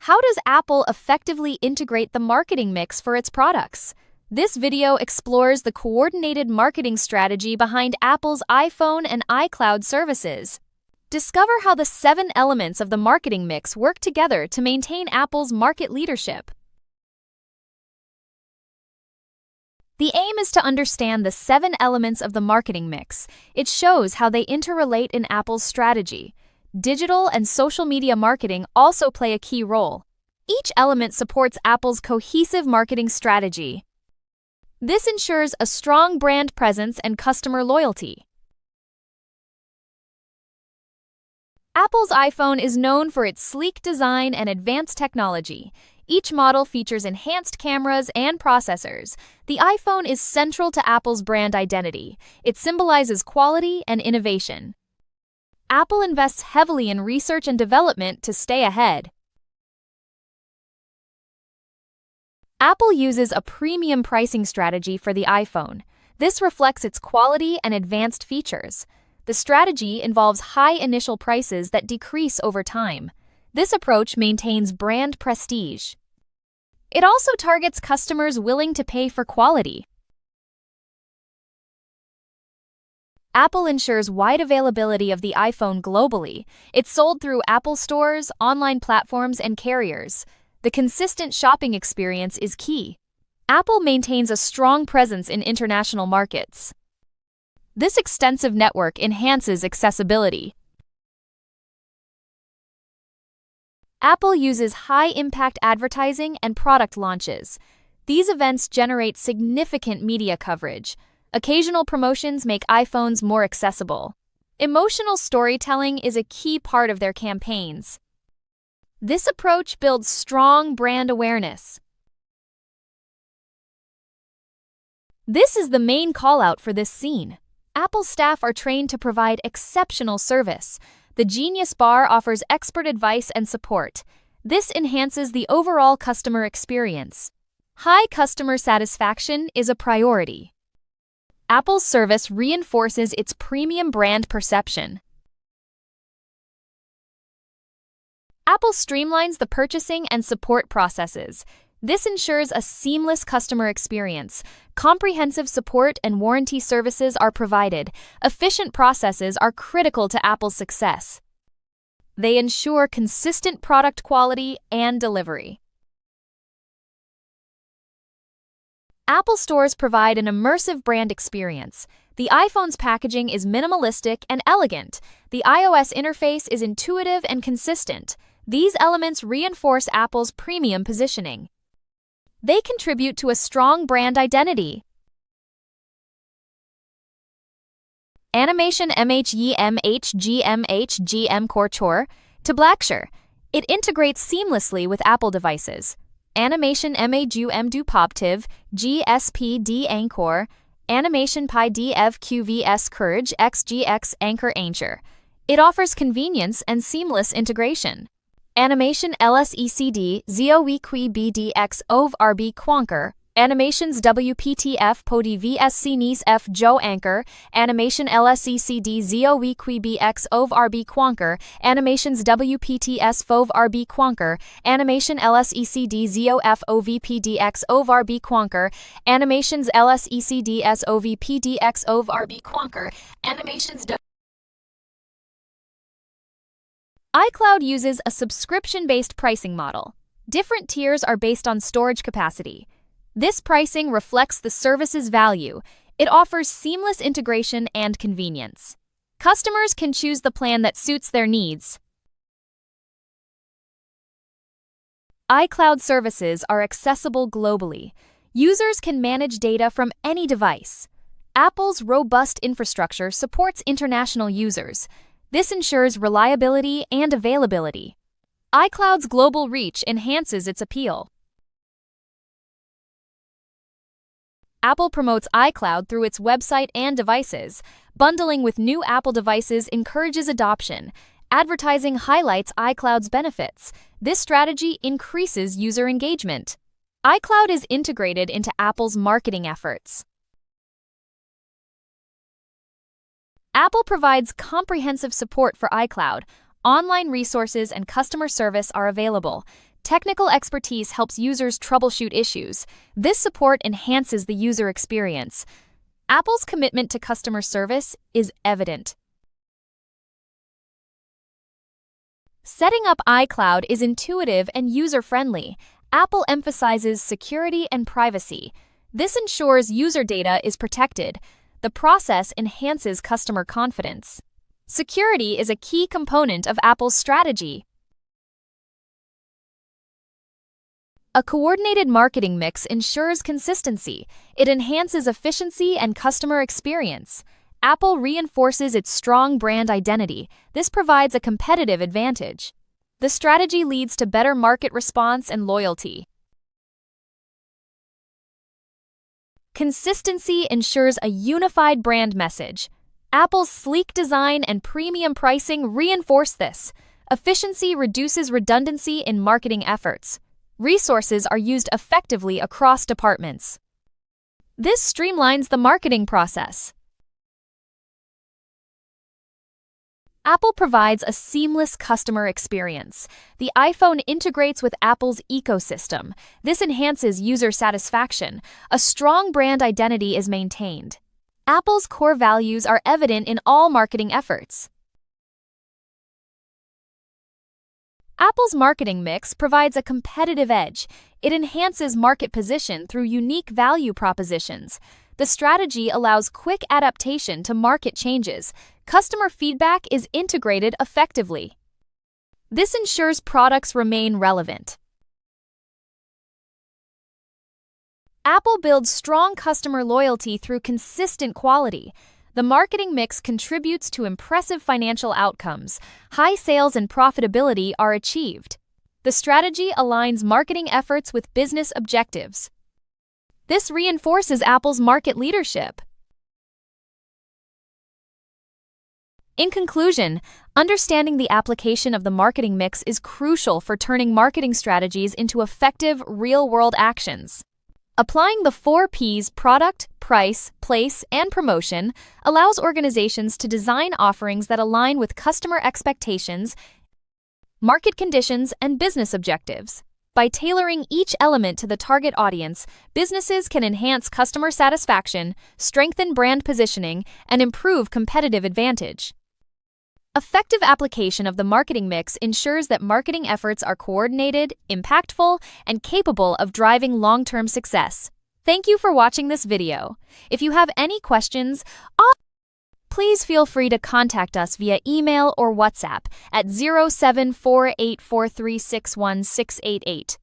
How does Apple effectively integrate the marketing mix for its products? This video explores the coordinated marketing strategy behind Apple's iPhone and iCloud services. Discover how the 7 elements of the marketing mix work together to maintain Apple's market leadership. The aim is to understand the 7 elements of the marketing mix. It shows how they interrelate in Apple's strategy. Digital and social media marketing also play a key role. Each element supports Apple's cohesive marketing strategy. This ensures a strong brand presence and customer loyalty. Apple's iPhone is known for its sleek design and advanced technology. Each model features enhanced cameras and processors. The iPhone is central to Apple's brand identity. It symbolizes quality and innovation. Apple invests heavily in research and development to stay ahead. Apple uses a premium pricing strategy for the iPhone. This reflects its quality and advanced features. The strategy involves high initial prices that decrease over time. This approach maintains brand prestige. It also targets customers willing to pay for quality. Apple ensures wide availability of the iPhone globally. It's sold through Apple stores, online platforms, and carriers. The consistent shopping experience is key. Apple maintains a strong presence in international markets. This extensive network enhances accessibility. Apple uses high-impact advertising and product launches. These events generate significant media coverage. Occasional promotions make iPhones more accessible. Emotional storytelling is a key part of their campaigns. This approach builds strong brand awareness. This is the main call-out for this scene. Apple staff are trained to provide exceptional service. The Genius Bar offers expert advice and support. This enhances the overall customer experience. High customer satisfaction is a priority. Apple's service reinforces its premium brand perception. Apple streamlines the purchasing and support processes. This ensures a seamless customer experience. Comprehensive support and warranty services are provided. Efficient processes are critical to Apple's success. They ensure consistent product quality and delivery. Apple stores provide an immersive brand experience. The iPhone's packaging is minimalistic and elegant. The iOS interface is intuitive and consistent. These elements reinforce Apple's premium positioning. They contribute to a strong brand identity. Animation MHEMHGMHGM Couture to Blackshire. It integrates seamlessly with Apple devices. Animation MAGUM du Poptiv, GSPD Anchor, Animation Pi DF QVS Courage XGX Anchor Anchor. It offers convenience and seamless integration. Animation LSECD ZOEQui BDX OV RB Quanker, Animations WPTF PODI VSC NIS F Joe Anchor, Animation LSECD ZOEQui BX OV RB Quanker, Animations WPTS FOV RB Quanker, Animation LSECD ZOF OVPDX OV RB Quanker, Animations LSECD SOVPDX OV RB Quanker, Animations iCloud uses a subscription-based pricing model. Different tiers are based on storage capacity. This pricing reflects the service's value. It offers seamless integration and convenience. Customers can choose the plan that suits their needs. iCloud services are accessible globally. Users can manage data from any device. Apple's robust infrastructure supports international users. This ensures reliability and availability. iCloud's global reach enhances its appeal. Apple promotes iCloud through its website and devices. Bundling with new Apple devices encourages adoption. Advertising highlights iCloud's benefits. This strategy increases user engagement. iCloud is integrated into Apple's marketing efforts. Apple provides comprehensive support for iCloud. Online resources and customer service are available. Technical expertise helps users troubleshoot issues. This support enhances the user experience. Apple's commitment to customer service is evident. Setting up iCloud is intuitive and user-friendly. Apple emphasizes security and privacy. This ensures user data is protected. The process enhances customer confidence. Security is a key component of Apple's strategy. A coordinated marketing mix ensures consistency. It enhances efficiency and customer experience. Apple reinforces its strong brand identity. This provides a competitive advantage. The strategy leads to better market response and loyalty. Consistency ensures a unified brand message. Apple's sleek design and premium pricing reinforce this. Efficiency reduces redundancy in marketing efforts. Resources are used effectively across departments. This streamlines the marketing process. Apple provides a seamless customer experience. The iPhone integrates with Apple's ecosystem. This enhances user satisfaction. A strong brand identity is maintained. Apple's core values are evident in all marketing efforts. Apple's marketing mix provides a competitive edge. It enhances market position through unique value propositions. The strategy allows quick adaptation to market changes. Customer feedback is integrated effectively. This ensures products remain relevant. Apple builds strong customer loyalty through consistent quality. The marketing mix contributes to impressive financial outcomes. High sales and profitability are achieved. The strategy aligns marketing efforts with business objectives. This reinforces Apple's market leadership. In conclusion, understanding the application of the marketing mix is crucial for turning marketing strategies into effective, real-world actions. Applying the 4 Ps product, price, place, and promotion allows organizations to design offerings that align with customer expectations, market conditions, and business objectives. By tailoring each element to the target audience, businesses can enhance customer satisfaction, strengthen brand positioning, and improve competitive advantage. Effective application of the marketing mix ensures that marketing efforts are coordinated, impactful, and capable of driving long-term success. Thank you for watching this video. If you have any questions, please feel free to contact us via email or WhatsApp at 074843616888.